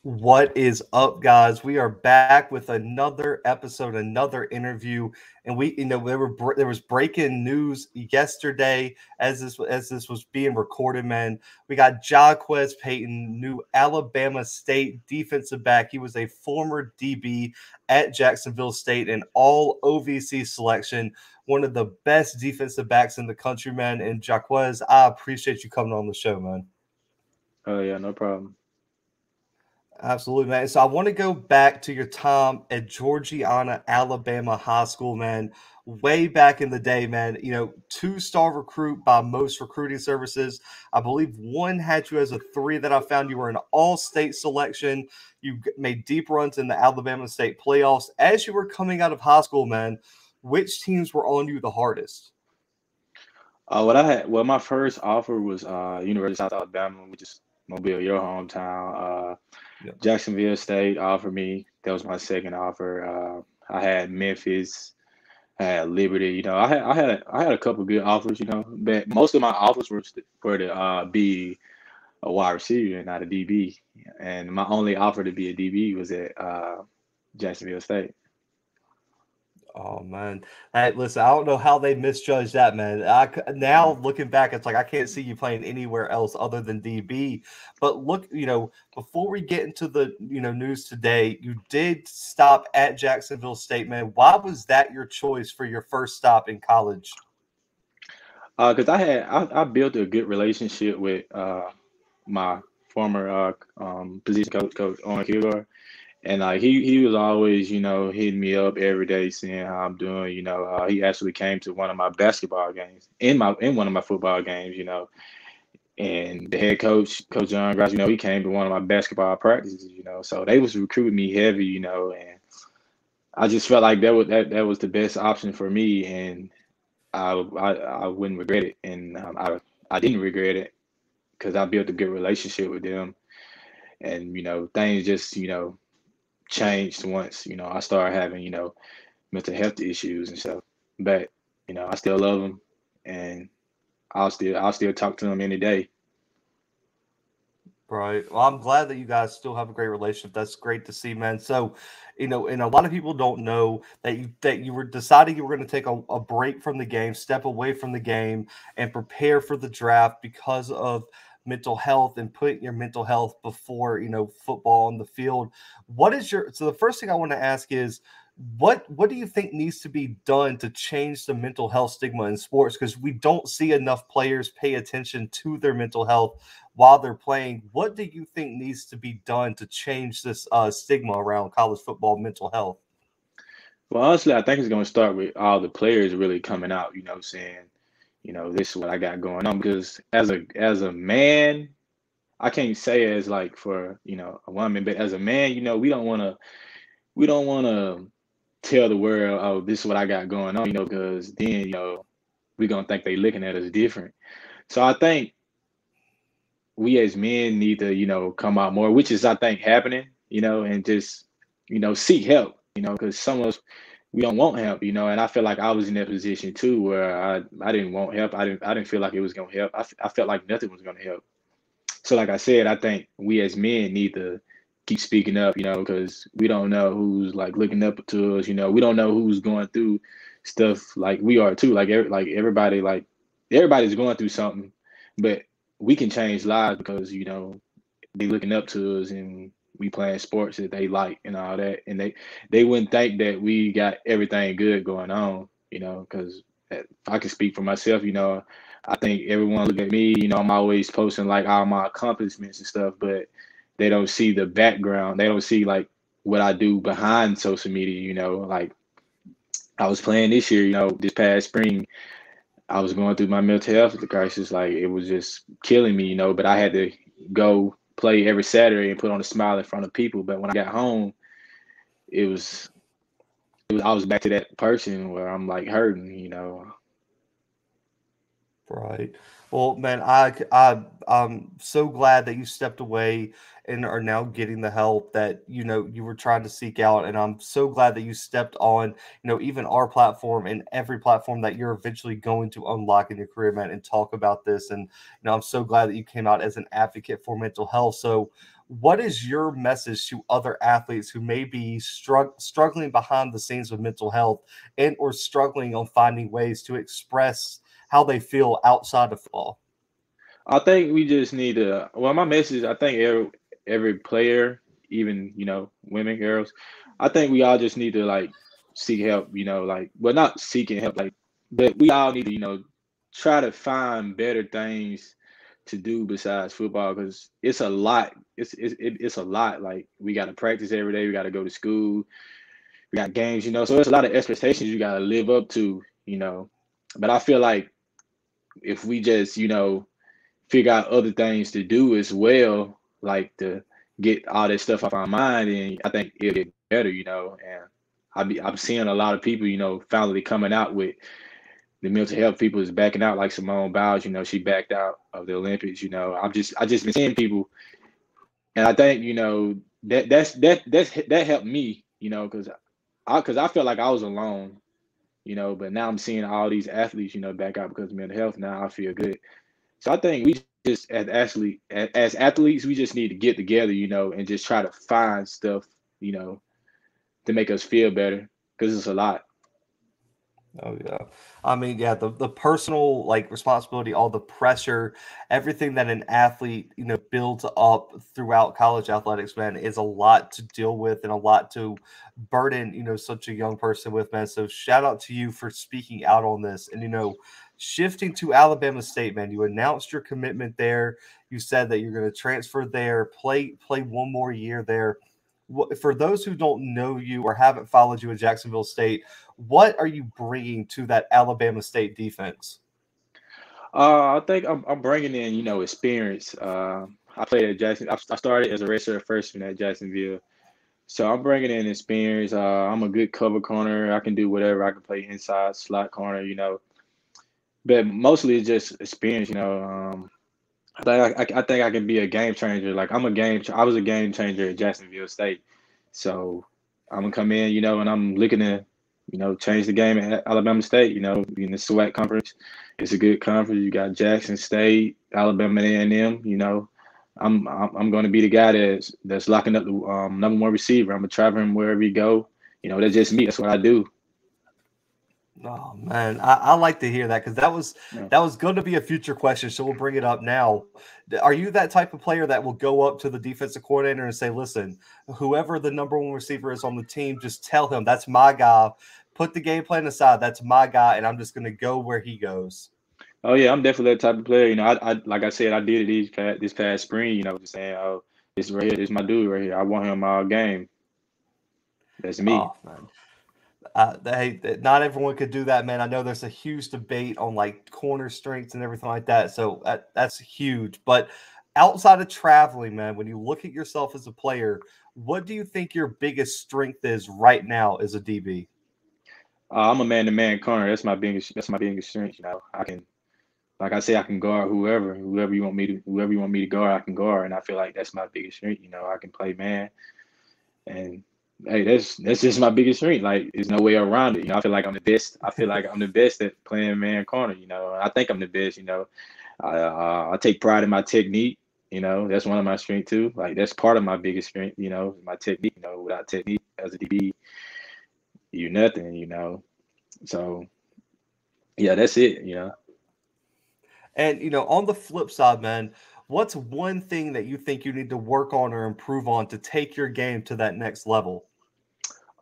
What is up, guys? We are back with another episode, another interview, and there was breaking news yesterday as this was being recorded. Man, we got Jacquez Payton, new Alabama State defensive back. He was a former DB at Jacksonville State, an all OVC selection, one of the best defensive backs in the country, man. And Jacquez, I appreciate you coming on the show, man. Oh yeah, no problem. Absolutely, man. So I want to go back to your time at Georgiana, Alabama High School, man. Way back in the day, man. Two-star recruit by most recruiting services. I believe one had you as a 3 that I found. You were an all-state selection. You made deep runs in the Alabama State playoffs. As you were coming out of high school, man, which teams were on you the hardest? My first offer was University of South Alabama, which is Mobile, your hometown. Yeah. Jacksonville State offered me. That was my second offer. I had Memphis. I had Liberty. I had a couple good offers. But most of my offers were to be a wide receiver and not a DB. And my only offer to be a DB was at Jacksonville State. Oh man, hey, listen, I don't know how they misjudged that, man. Now looking back, it's like I can't see you playing anywhere else other than DB. But look, before we get into the news today, you did stop at Jacksonville State, man. Why was that your choice for your first stop in college? Because I built a good relationship with my former position coach Owen Kilgore. And he was always, hitting me up every day, seeing how I'm doing. He actually came to one of my basketball games in one of my football games. And the head coach, Coach John Grass, he came to one of my basketball practices. So they was recruiting me heavy. And I just felt like that was the best option for me, and I wouldn't regret it, and I didn't regret it because I built a good relationship with them, and things just changed once I started having mental health issues and stuff. But I still love them, and I'll still talk to them any day. Right. Well, I'm glad that you guys still have a great relationship. That's great to see, man. So, and a lot of people don't know that you were deciding you were going to take a break from the game, step away from the game, and prepare for the draft because of mental health and putting your mental health before football on the field. So the first thing I want to ask is what do you think needs to be done to change the mental health stigma in sports? Because we don't see enough players pay attention to their mental health while they're playing. What do you think needs to be done to change this stigma around college football mental health? Well, honestly, I think it's going to start with all the players really coming out, saying, this is what I got going on. Because as a man, I can't say as like for a woman, but as a man, we don't want to tell the world, oh, this is what I got going on, because then we're gonna think they looking at us different. So I think we as men need to come out more, which is I think happening, and just seek help, because some of us we don't want help, and I feel like I was in that position too where I didn't want help. I didn't feel like it was gonna help. I felt like nothing was gonna help. So like I said, I think we as men need to keep speaking up, because we don't know who's like looking up to us. We don't know who's going through stuff like we are too. Everybody's going through something, but we can change lives because they looking up to us and we playing sports that they like and all that, and they wouldn't think that we got everything good going on, because if I can speak for myself, I think everyone look at me, I'm always posting like all my accomplishments and stuff, but they don't see the background. They don't see like what I do behind social media, like I was playing this year, this past spring, I was going through my mental health crisis. Like it was just killing me, but I had to go play every Saturday and put on a smile in front of people. But when I got home, it was, I was back to that person where I'm like hurting. Right. Well, man, I'm so glad that you stepped away and are now getting the help that you were trying to seek out, and I'm so glad that you stepped on even our platform and every platform that you're eventually going to unlock in your career, man, and talk about this. And I'm so glad that you came out as an advocate for mental health. So, what is your message to other athletes who may be struggling behind the scenes with mental health and or struggling on finding ways to express how they feel outside of football? I think we just need to. Well, my message. I think every player, even women, girls. I think we all just need to like seek help. Like well, not seeking help, like, but we all need to try to find better things to do besides football because it's a lot. It's a lot. Like we got to practice every day. We got to go to school. We got games. So it's a lot of expectations you got to live up to. But I feel like if we just figure out other things to do as well, like to get all that stuff off our mind, and I think it'll get better, And I'm seeing a lot of people, finally coming out with the mental health people is backing out, like Simone Biles, she backed out of the Olympics, I just been seeing people, and I think that helped me, because I felt like I was alone, but now I'm seeing all these athletes, back out because of mental health. Now I feel good. So I think we just as athletes, we just need to get together, and just try to find stuff, to make us feel better because it's a lot. Oh yeah. I mean, yeah, the personal like responsibility, all the pressure, everything that an athlete, builds up throughout college athletics, man, is a lot to deal with and a lot to burden, such a young person with, man. So shout out to you for speaking out on this. And shifting to Alabama State, man, you announced your commitment there. You said that you're going to transfer there, play one more year there. For those who don't know you or haven't followed you at Jacksonville State, what are you bringing to that Alabama State defense? I think I'm bringing in, experience. I played at Jackson. I started as a redshirt freshman at Jacksonville, so I'm bringing in experience. I'm a good cover corner. I can do whatever. I can play inside, slot corner, but mostly it's just experience. I think I can be a game changer. Like I was a game changer at Jacksonville State, so I'm gonna come in, and I'm looking to, change the game at Alabama State. In the SWAC conference, it's a good conference. You got Jackson State, Alabama A&M. I'm going to be the guy that's locking up the number one receiver. I'm gonna travel him wherever he go. That's just me. That's what I do. Oh man, I like to hear that because Yeah. that was going to be a future question, so we'll bring it up now. Are you that type of player that will go up to the defensive coordinator and say, "Listen, whoever the number one receiver is on the team, just tell him that's my guy. Put the game plan aside. That's my guy, and I'm just going to go where he goes." Oh yeah, I'm definitely that type of player. I like I said, I did it this past spring. Just saying, oh, this right here, this is my dude right here. I want him all game. That's me. Oh man. Hey, not everyone could do that, man. I know there's a huge debate on like corner strengths and everything like that. So that's huge. But outside of traveling, man, when you look at yourself as a player, what do you think your biggest strength is right now as a DB? I'm a man-to-man corner. That's my biggest strength. I can, like I say, I can guard whoever you want me to guard, I can guard, and I feel like that's my biggest strength. I can play man, and hey, that's just my biggest strength. Like, there's no way around it. I feel like I'm the best. I feel like I'm the best at playing man corner. I think I'm the best. I take pride in my technique. That's one of my strengths too. Like that's part of my biggest strength. My technique. Without technique as a DB, you're nothing. So yeah, that's it. And on the flip side, man, what's one thing that you think you need to work on or improve on to take your game to that next level?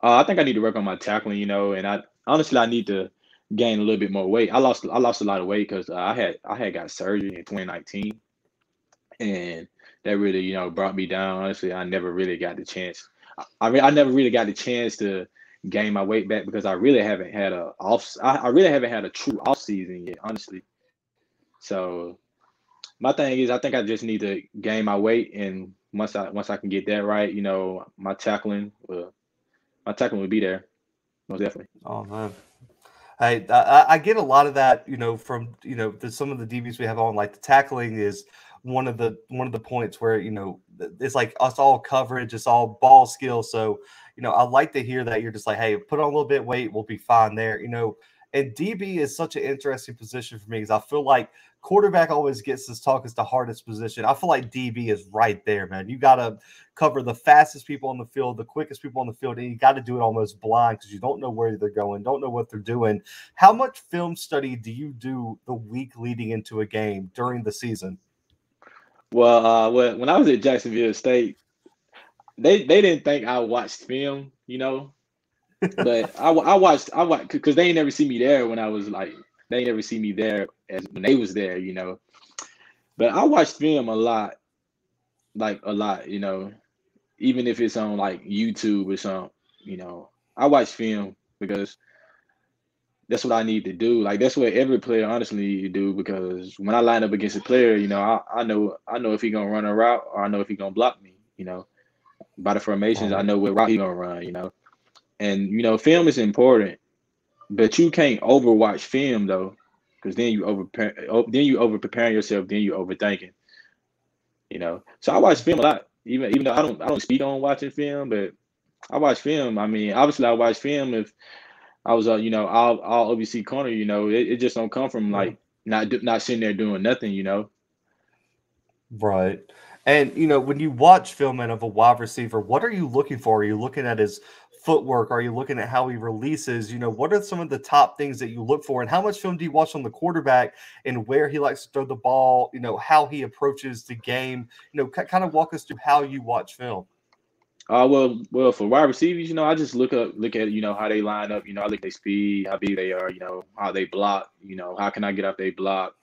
I think I need to work on my tackling, and I honestly I need to gain a little bit more weight. I lost a lot of weight because I had got surgery in 2019, and that really brought me down. Honestly, I never really got the chance. I never really got the chance to gain my weight back because I really haven't had I really haven't had a true off season yet, honestly. So my thing is I think I just need to gain my weight, and once I can get that right, my tackling will be there most definitely. Oh man. I get a lot of that, from some of the DBs we have on. Like the tackling is one of the points where it's like it's all coverage, it's all ball skill. So I like to hear that you're just like, hey, put on a little bit of weight, we'll be fine there. And DB is such an interesting position for me because I feel like quarterback always gets this talk as the hardest position. I feel like DB is right there, man. You got to cover the fastest people on the field, the quickest people on the field, and you got to do it almost blind because you don't know where they're going, don't know what they're doing. How much film study do you do the week leading into a game during the season? Well, when I was at Jacksonville State, they didn't think I watched film, but I watched because they ain't never see me there when I was like they ain't never see me there as when they was there, But I watched film a lot, even if it's on like YouTube or something. I watch film because that's what I need to do. Like that's what every player honestly need to do because when I line up against a player, I know if he gonna run a route or I know if he gonna block me. By the formations, I know what route he gonna run. And film is important, but you can't overwatch film though, because then you over preparing yourself, then you overthinking. So I watch film a lot, even though I don't speak on watching film, but I watch film. I mean, obviously I watch film if I was all OVC corner. It just don't come from like not sitting there doing nothing. Right. And, when you watch film of a wide receiver, what are you looking for? Are you looking at his footwork? Are you looking at how he releases? What are some of the top things that you look for? And how much film do you watch on the quarterback and where he likes to throw the ball, how he approaches the game? Kind of walk us through how you watch film. Well, for wide receivers, I just look at how they line up. I look at their speed, how big they are, how they block, how can I get up they block?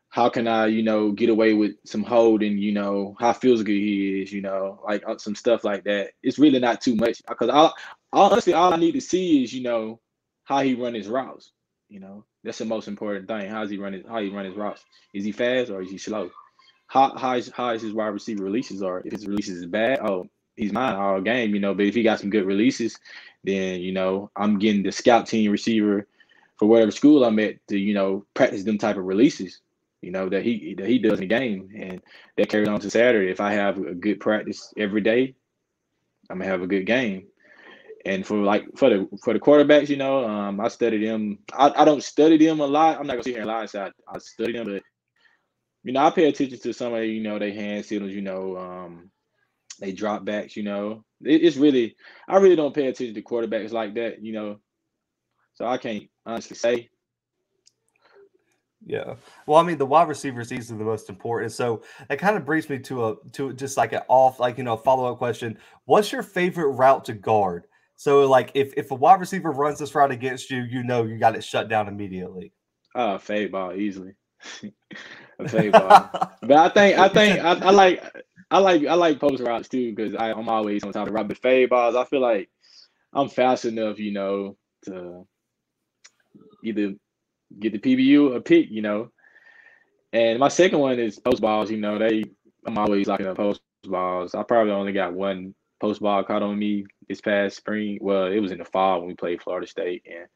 How can I, get away with some holding, how physical he is, like some stuff like that. It's really not too much because honestly, all I need to see is, how he run his routes. That's the most important thing. How he run his routes? Is he fast or is he slow? How is his wide receiver releases are? If his releases is bad, he's mine all game, but if he got some good releases, then, I'm getting the scout team receiver for whatever school I'm at to, practice them type of releases. That he does in the game, and that carries on to Saturday. If I have a good practice every day, I'm gonna have a good game. And for the quarterbacks, I study them. I don't study them a lot. I'm not gonna sit here and lie and say I study them, but I pay attention to some of they hand signals. They drop backs. It's really I really don't pay attention to quarterbacks like that. So I can't honestly say. Yeah. Well, I mean, the wide receiver is easily the most important. So that kind of brings me to just like follow-up question. What's your favorite route to guard? So like if a wide receiver runs this route against you, you got it shut down immediately. Fade ball easily. A fade ball. But I like post routes too because I'm always on top of the route. But fade balls, I feel like I'm fast enough, to either get the PBU or pick, And my second one is post balls, I'm always locking up post balls. I probably only got one post ball caught on me this past spring. Well, it was in the fall when we played Florida State. And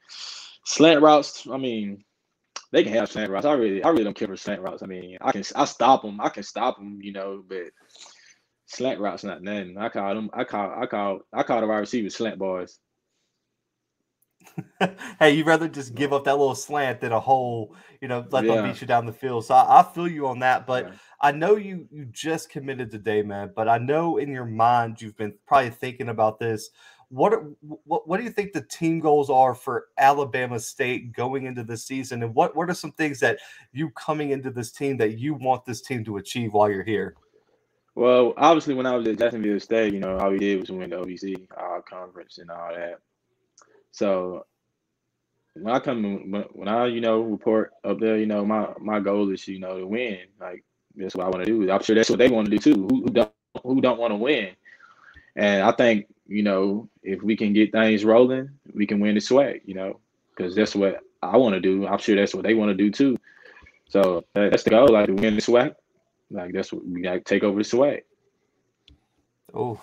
slant routes, I mean, they can have slant routes. I really don't care for slant routes. I mean, I stop them. I can stop them, but slant routes not nothing. I call the wide receivers slant boys. Hey, you'd rather just give up that little slant than a whole, let them beat you down the field. So I feel you on that. But I know you just committed today, man. But I know in your mind you've been probably thinking about this. What do you think the team goals are for Alabama State going into this season? And what are some things that you coming into this team that you want this team to achieve while you're here? Well, obviously when I was at Jacksonville State, all we did was win the OVC, our conference and all that. So when I report up there, my goal is, to win. Like that's what I want to do. I'm sure that's what they want to do too. Who don't want to win? And I think, if we can get things rolling, we can win the swag, because that's what I want to do. I'm sure that's what they want to do too. So that's the goal, like to win the swag. Like that's what we got to take over the swag. Oh,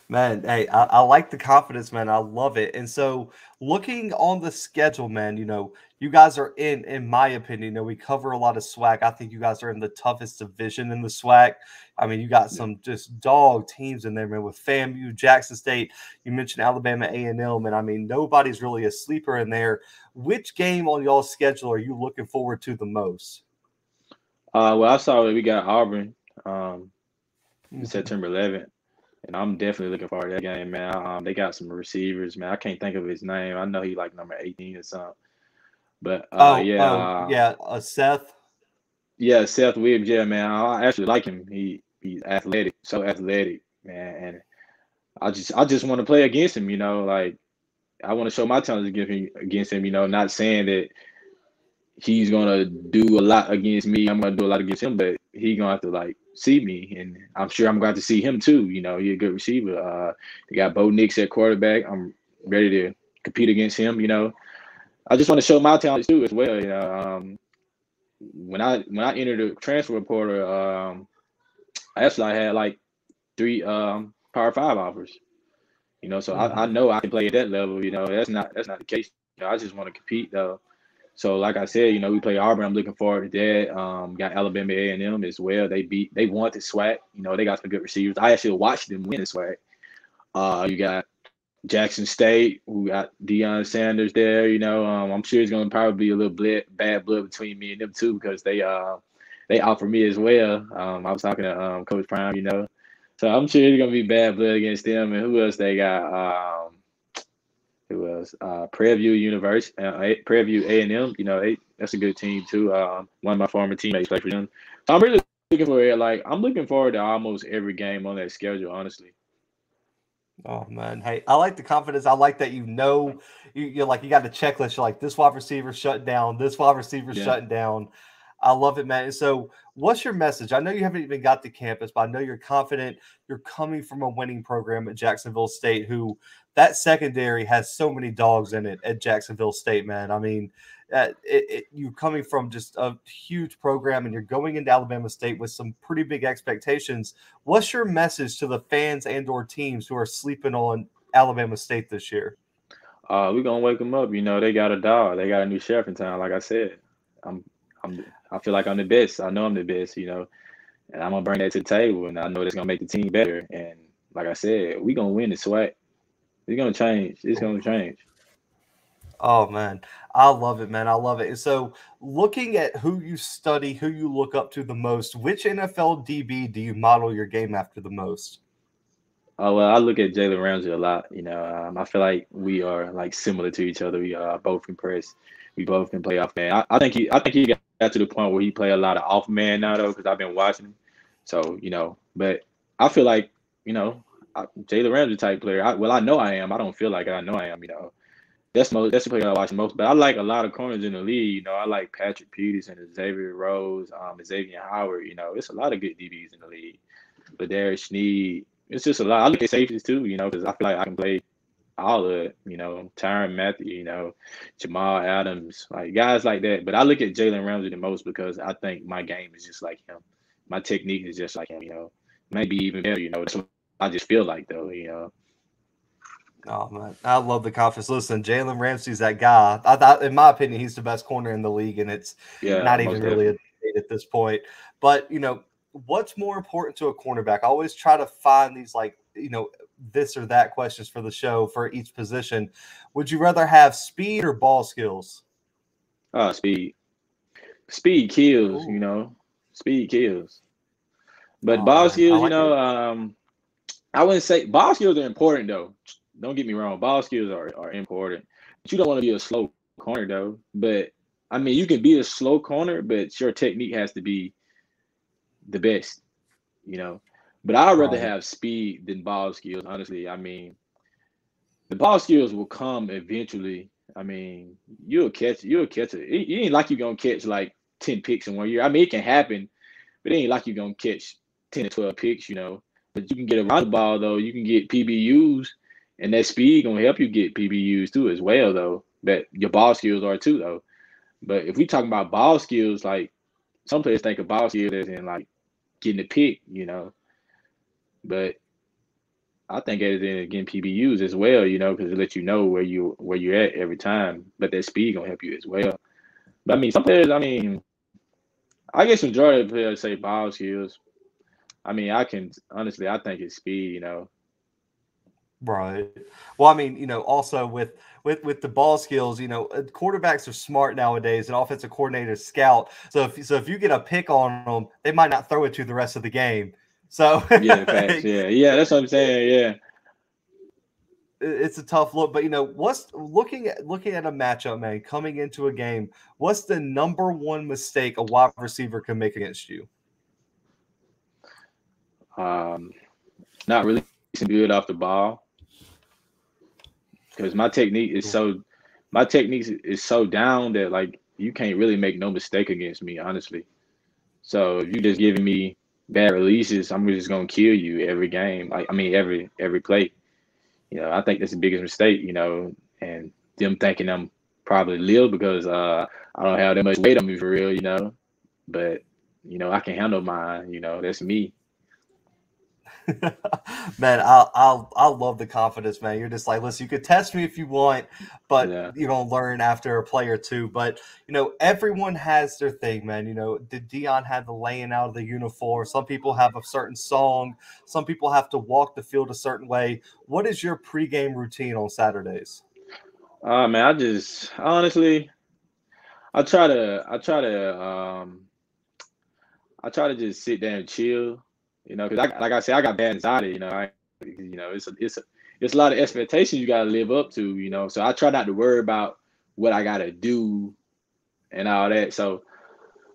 man. Hey, I like the confidence, man. I love it. And so, looking on the schedule, man, you guys are in my opinion, we cover a lot of SWAC. I think you guys are in the toughest division in the SWAC. I mean, you got Yeah. some just dog teams in there, man, with FAMU, Jackson State. You mentioned Alabama A&M, and I mean, nobody's really a sleeper in there. Which game on y'all's schedule are you looking forward to the most? Well, I saw that we got Auburn um, Mhm. September 11th, and I'm definitely looking forward to that game, man. They got some receivers, man. I can't think of his name. I know he like number 18 or something. But Yeah, Seth. yeah, Seth Williams, yeah, man. I actually like him. He's athletic, so athletic, man. And I just want to play against him, like I want to show my talents against him, not saying that he's gonna do a lot against me. I'm gonna do a lot against him, but he gonna have to like see me, and I'm sure I'm going to see him too. He's a good receiver. They got Bo Nix at quarterback. I'm ready to compete against him. I just want to show my talents too as well. When I entered the transfer portal, actually I had like three Power Five offers. So I Mhm. know I can play at that level. That's not the case. I just want to compete though. So like I said, we play Auburn. I'm looking forward to that. Got Alabama A&M as well. They won the SWAC. They got some good receivers. I actually watched them win the SWAC. You got Jackson State, who got Deion Sanders there. I'm sure it's gonna probably be a little bad blood between me and them too because they offer me as well. I was talking to Coach Prime. So I'm sure it's gonna be bad blood against them. And who else they got? Who else? Preview University, Preview A&M. That's a good team too. One of my former teammates played for them. So I'm really looking for it. Like I'm looking forward to almost every game on that schedule. Honestly. Oh man, hey, I like the confidence. I like that you're like you got the checklist. You're like this wide receiver shut down, this wide receiver Yeah. shutting down. I love it, man. And so, what's your message? I know you haven't even got to campus, but I know you're confident. You're coming from a winning program at Jacksonville State, who that secondary has so many dogs in it at Jacksonville State, man. I mean, you're coming from just a huge program, and you're going into Alabama State with some pretty big expectations. What's your message to the fans and/or teams who are sleeping on Alabama State this year? We're gonna wake them up. They got a dog. They got a new sheriff in town. Like I said, I'm, I feel like I'm the best. I know I'm the best. And I'm gonna bring that to the table, and I know that's gonna make the team better. And like I said, we gonna win the SWAC. It's gonna change. It's gonna change. Oh man, I love it, man. I love it. And so, looking at who you study, who you look up to the most, which NFL DB do you model your game after the most? Oh well, I look at Jalen Ramsey a lot. I feel like we are like similar to each other. We are both impressed. We both can play off man. I think he got to the point where he play a lot of off man now though, because I've been watching him. So but I feel like Jalen Ramsey type player. I know I am. I don't feel like it. I know I am. That's the player I watch the most. But I like a lot of corners in the league. I like Patrick Peterson, Xavier Rose, Xavier Howard. It's a lot of good DBs in the league. But Darius Sneed, it's just a lot. I look at safeties too, because I feel like I can play all of it. Tyron Matthew, Jamal Adams, like guys like that. But I look at Jalen Ramsey the most because I think my game is just like him. My technique is just like him. Maybe even better. That's what I just feel like though. Oh man, I love the confidence. Listen, Jalen Ramsey's that guy. I thought, in my opinion, he's the best corner in the league, and it's Yeah, not even most really a definitely. debate at this point. But what's more important to a cornerback? I always try to find these like this or that questions for the show for each position. Would you rather have speed or ball skills? Speed. Speed kills. Ooh, Speed kills. But oh ball man, I skills, like it. I wouldn't say ball skills are important though. Don't get me wrong, ball skills are important. But you don't want to be a slow corner though. But I mean, you can be a slow corner, but your technique has to be the best, you know. But I'd rather Right. have speed than ball skills, honestly. I mean, the ball skills will come eventually. I mean, you'll catch it. It ain't like you're gonna catch like 10 picks in one year. I mean, it can happen, but it ain't like you're gonna catch 10 or 12 picks. But you can get around the ball though. You can get PBUs, and that speed gonna help you get PBUs too as well though. But your ball skills are too though. But if we talk about ball skills, like some players think of ball skills as in like getting a pick. But I think getting PBUs as well, because it lets you know where you're at every time. But that speed gonna help you as well. But I mean, some players, I guess majority of players say ball skills. I mean, I think it's speed. Right. Well, I mean, also with the ball skills, quarterbacks are smart nowadays, and offensive coordinators scout. So if you get a pick on them, they might not throw it to the rest of the game. So Yeah, facts. Yeah, that's what I'm saying. Yeah. it's a tough look. But what's looking at a matchup, man, coming into a game, what's the number one mistake a wide receiver can make against you? Not really good off the ball because my technique is so down that like you can't really make no mistake against me, honestly. So if you just giving me bad releases, I'm just gonna kill you every game. Like every play. I think that's the biggest mistake. And them thinking I'm probably little because I don't have that much weight on me for real. But I can handle mine. That's me. Man, I love the confidence, man. You're just like, listen, you could test me if you want, but Yeah. you're gonna learn after a play or two. But everyone has their thing, man. Did Dion have the laying out of the uniform? Some people have a certain song. Some people have to walk the field a certain way. What is your pregame routine on Saturdays? Man, I just honestly, I try to just sit there and chill, because like I said, I got bad anxiety, it's a lot of expectations you gotta live up to, so I try not to worry about what I gotta do and all that. So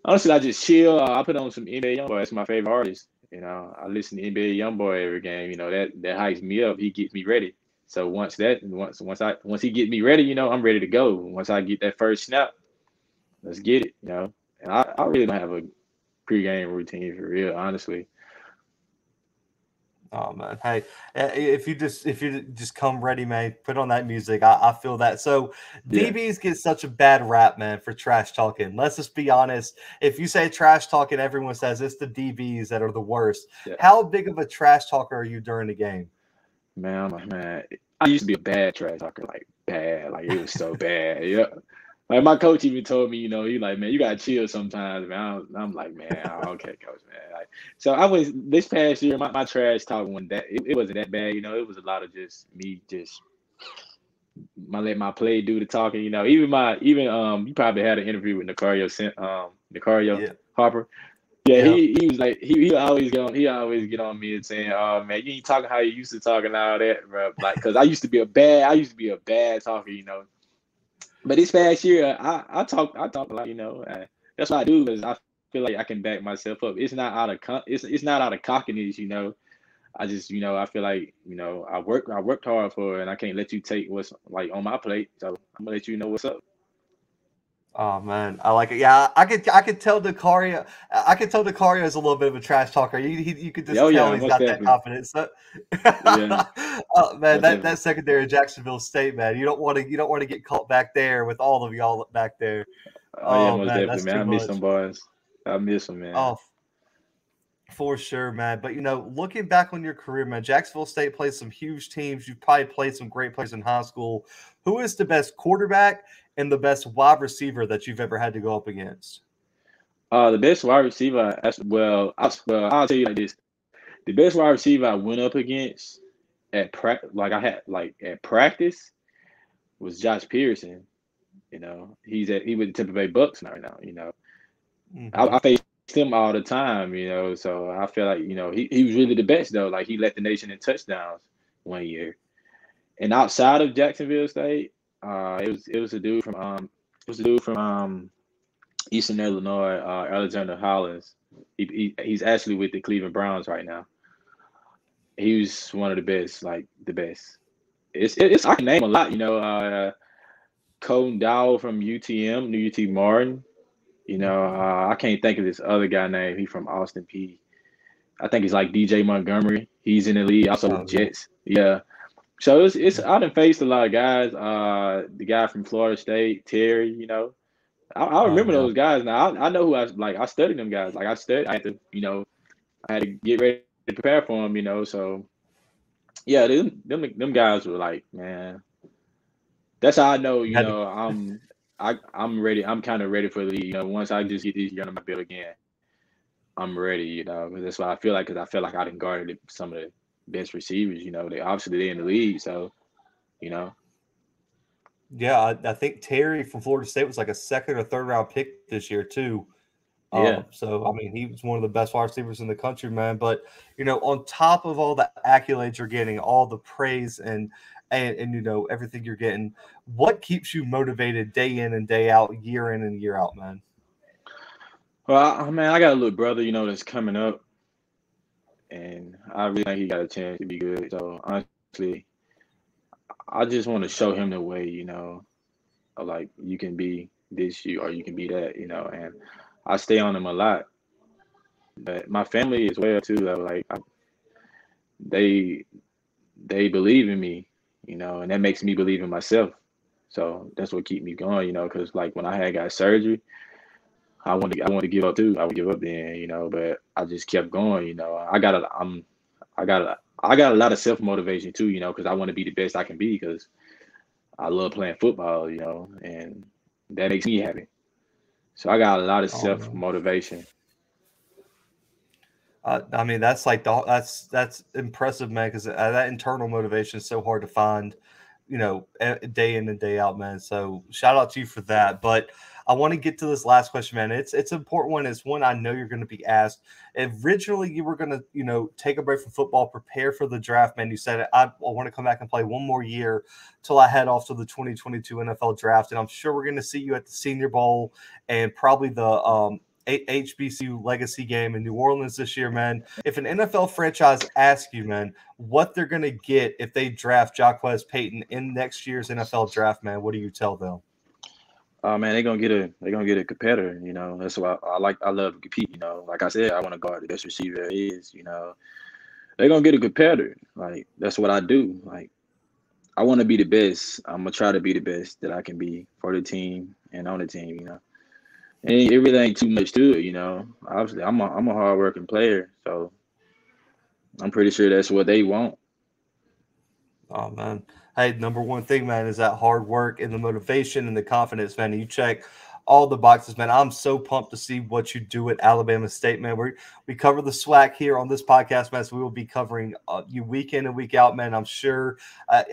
honestly, I just chill. I put on some NBA YoungBoy. That's my favorite artist. I listen to NBA YoungBoy every game. That hypes me up. He gets me ready. So once he gets me ready, I'm ready to go. Once I get that first snap, let's get it. And I really don't have a pregame routine for real, honestly. Oh man, hey, if you just come ready, man, put on that music. I feel that. So Yeah, DBs get such a bad rap, man, for trash talking. Let's just be honest. If you say trash talking, everyone says it's the DBs that are the worst. yeah. How big of a trash talker are you during the game? Man, I used to be a bad trash talker, like bad, like it was so bad. Yeah. Like my coach even told me, he like, man, you gotta chill sometimes, man. I'm like, man, okay, coach, man. Like, so I was this past year, my trash talk wasn't it wasn't that bad, it was a lot of just me just let my play do the talking, even you probably had an interview with Nicario Yeah, Harper. Yeah, yeah. he was like he always get on me and saying, "Oh man, you ain't talking how you used to talk and all that, bro." Like, cause I used to be a bad talker. But this past year, I talk a lot. That's what I do because I feel like I can back myself up. It's not out of it's not out of cockiness. I just I feel like I worked hard for it, and I can't let you take what's like on my plate. So I'm gonna let you know what's up. Oh man, I like it. Yeah, I could tell Dacario. I could tell Dacario is a little bit of a trash talker. You could Yeah, oh just tell yeah, he's most got that definitely. confidence. So, Yeah, oh, man, most that definitely. secondary of Jacksonville State, man. You don't want to get caught back there with all of y'all back there. Oh yeah, Oh most man, definitely, that's man. too I miss some much. boys. I miss them, man. Oh, for sure, man. But looking back on your career, man, Jacksonville State played some huge teams. You've probably played some great players in high school. Who is the best quarterback and the best wide receiver that you've ever had to go up against? The best wide receiver, I'll tell you like this: the best wide receiver I went up against at practice was Josh Pearson. He with the Tampa Bay Bucks right now. Hmm. I faced him all the time. So I feel like he was really the best though. Like he led the nation in touchdowns one year. And outside of Jacksonville State, it was a dude from Eastern Illinois, Alexander Hollins. He's actually with the Cleveland Browns right now. He was one of the best, like the best. It's I can name a lot, Colton Dowell from UTM, New UT Martin. I can't think of this other guy name. He's from Austin P. I think he's like DJ Montgomery. He's in the league, also with Oh, yeah. Jets. Yeah. So it's I done faced a lot of guys. The guy from Florida State, Terry. I Oh, remember yeah. those guys. Now I know who I like. I studied them guys. Like I studied. I had to get ready to prepare for them. So Yeah, them guys were like, man, that's how I know, You had to, I'm ready. I'm kind of ready for the league. Once I just get these young my bill again, I'm ready. 'Cause that's what I feel like. Because I feel like I done guarded some of the best receivers. They obviously they in the league, so you know, yeah, I think Terry from Florida State was like a second or third round pick this year too. yeah. So I mean, he was one of the best wide receivers in the country, man. But on top of all the accolades you're getting, all the praise and everything you're getting, what keeps you motivated day in and day out, year in and year out, man? Well, man, I got a little brother, that's coming up, and I really think he got a chance to be good. So honestly, I just want to show him the way, of like you can be this you or you can be that, and I stay on him a lot. But my family as well too, though, like they they believe in me, and that makes me believe in myself. So that's what keep me going, because like when I had got surgery, I wanted to give up too. I would give up then, but I just kept going, I got a lot of self motivation too, because I want to be the best I can be because I love playing football, and that makes me happy. So I got a lot of Oh self man. motivation. I mean, that's like that's impressive, man. Because that internal motivation is so hard to find, day in and day out, man. So shout out to you for that. But I want to get to this last question, man. It's an important one. It's one I know you're going to be asked. Originally, you were going to take a break from football, prepare for the draft, man. You said I want to come back and play one more year till I head off to the 2022 NFL draft, and I'm sure we're going to see you at the Senior Bowl and probably the HBCU legacy game in New Orleans this year, man. If an NFL franchise asks you, man, what they're going to get if they draft Jacquez Payton in next year's NFL draft, man, what do you tell them? Man, they're gonna get a competitor, That's why I love to compete, Like I said, I want to guard the best receiver there is, They're gonna get a competitor. Like that's what I do. Like I want to be the best. I'm gonna try to be the best that I can be for the team and on the team. And it really ain't too much to it. Obviously, I'm a hardworking player, so I'm pretty sure that's what they want. Oh man. Hey, number one thing, man, is that hard work and the motivation and the confidence, man. You check all the boxes, man. I'm so pumped to see what you do at Alabama State, man. We cover the SWAC here on this podcast, man. So we will be covering you week in and week out, man. I'm sure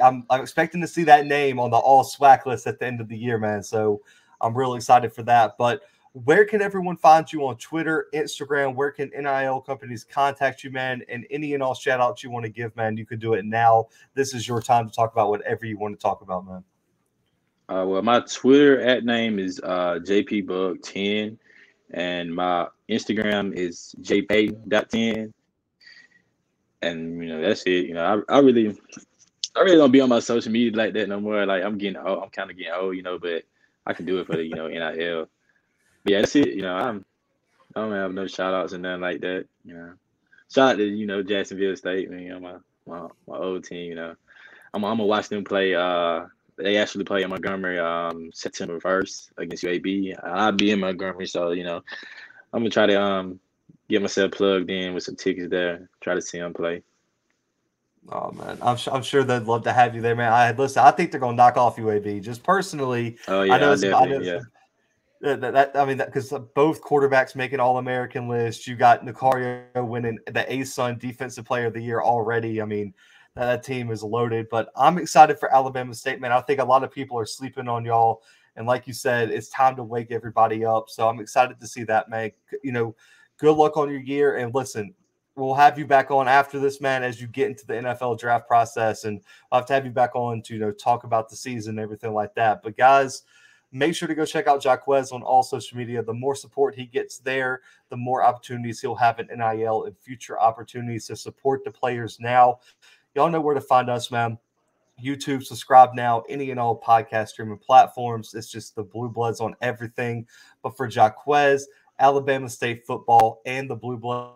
I'm expecting to see that name on the all SWAC list at the end of the year, man. So I'm real excited for that. But where can everyone find you on Twitter, Instagram? Where can NIL companies contact you, man? And any and all shout outs you want to give, man, you can do it now. This is your time to talk about whatever you want to talk about, man. Well, my Twitter at name is JPBug10, and my Instagram is jpayton.10. And that's it. I really don't be on my social media like that no more. Like I'm getting old. I'm kind of getting old, but I can do it for the NIL. But yeah, that's it. I don't have no shout outs and nothing like that. Shout out to Jacksonville State, man. My old team. I'm gonna watch them play. They actually play in Montgomery September 1st against UAB. I'll be in Montgomery, so I'm gonna try to get myself plugged in with some tickets there. Try to see them play. Oh man, I'm sure they'd love to have you there, man. I think they're gonna knock off UAB. Just personally, Oh I yeah, know I it's I know definitely it's, yeah. I mean that because both quarterbacks making All American list. You got Nicario winning the ASUN Defensive Player of the Year already. I mean that team is loaded. But I'm excited for Alabama State, man. I think a lot of people are sleeping on y'all, and like you said, it's time to wake everybody up. So I'm excited to see that, man. Good luck on your year, and listen. We'll have you back on after this, man, as you get into the NFL draft process, and I'll have to have you back on to talk about the season and everything like that. But guys, make sure to go check out Jacquez on all social media. The more support he gets there, the more opportunities he'll have in NIL and future opportunities to support the players now. Y'all know where to find us, man. YouTube, subscribe now, any and all podcast streaming platforms. It's just the Blue Bloods on everything. But for Jacquez, Alabama State football, and the Blue Bloods,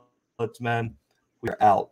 man, we are out.